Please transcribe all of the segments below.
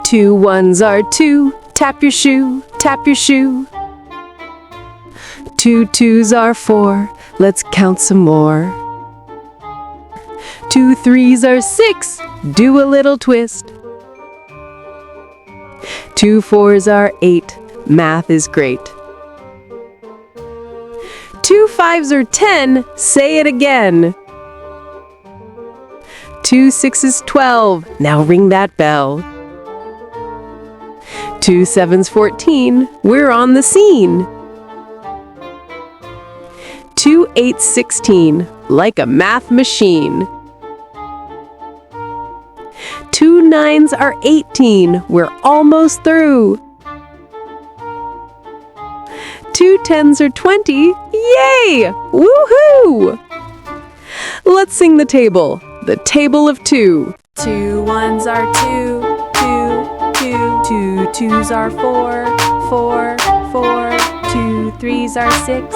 Two ones are two, tap your shoe, tap your shoe. Two twos are four, let's count some more. Two threes are six, do a little twist. Two fours are eight, math is great. Two fives are 10, say it again. Two sixes 12, now ring that bell. Two sevens 14, we're on the scene. Two eights 16, like a math machine. Two nines are 18, we're almost through. Two tens are 20, yay! Woohoo! Let's sing the table of two. Two ones are two, two, two. Two twos are four, four, four. Two threes are six,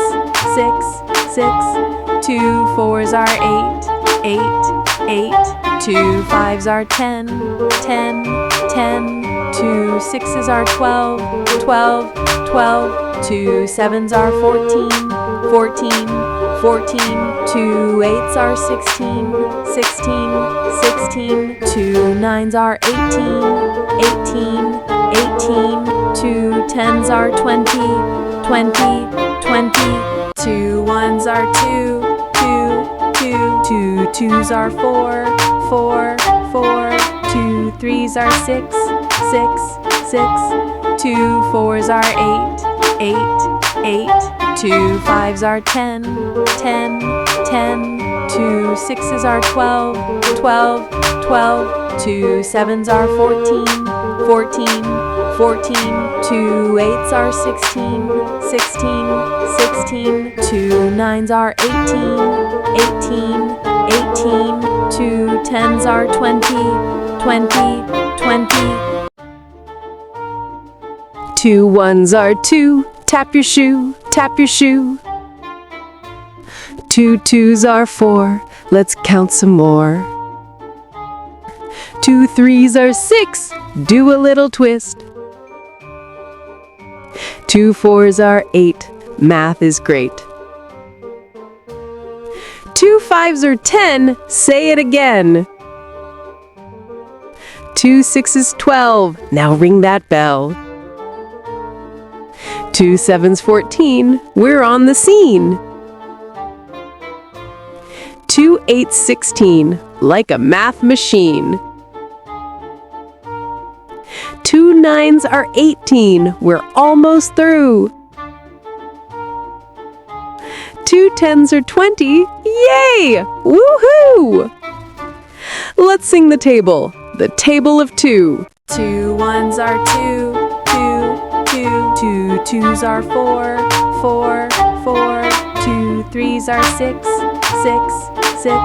six, six. Two fours are eight, eight, eight. Two fives are 10, 10, 10. Two sixes are 12, 12, 12. Two sevens are 14, 14, 14. Two eights are 16, 16, 16. Two nines are 18, 18, 18. Two tens are 20, 20, 20. Two ones are two, two, two. Two twos are four, four, four. Two threes are six, six, six. Two fours are eight, eight, eight. Two fives are 10, 10, 10. Two sixes are 12, 12, 12. Two sevens are 14, 14, 14. Two eights are 16, 16, 16. Two nines are 18, 18, 18. Two tens are 20, 20, 20. Two ones are two, tap your shoe, tap your shoe. Two twos are four, let's count some more. Two threes are six, do a little twist. Two fours are eight, math is great. Two fives are 10, say it again. Two sixes 12, now ring that bell. Two sevens 14, we're on the scene. Two eights 16, like a math machine. Two nines are 18, we're almost through. Two tens are 20, yay! Woohoo! Let's sing the table of two. Two ones are two, two, two. Two twos are four, four, four. Two threes are six, six, six.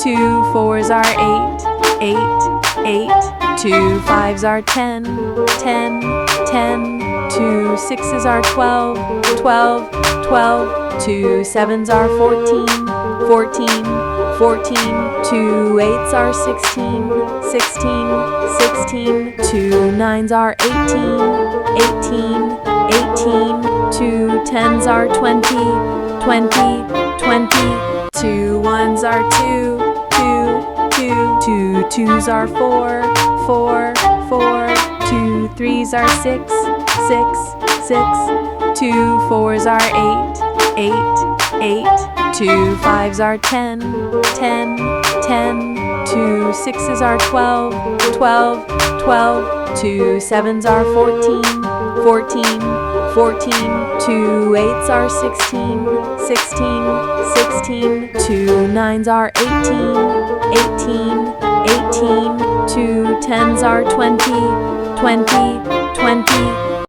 Two fours are eight, eight, eight. Two fives are 10, 10, 10. Two sixes are 12, 12, 12. Two sevens are 14, 14, 14. Two eights are 16, 16, 16. Two nines are 18, 18, 18. Two tens are 20, 20, 20. Two ones are two, two, two. Two twos are four, four, four. Two threes are six, six, six. Two fours are eight, eight, eight. Two fives are 10, 10, 10. Two sixes are 12, 12, 12. Two sevens are 14, 14, 14. Two eights are 16, 16, 16. Two nines are 18, 18, 18. Two tens are 20, 20, 20.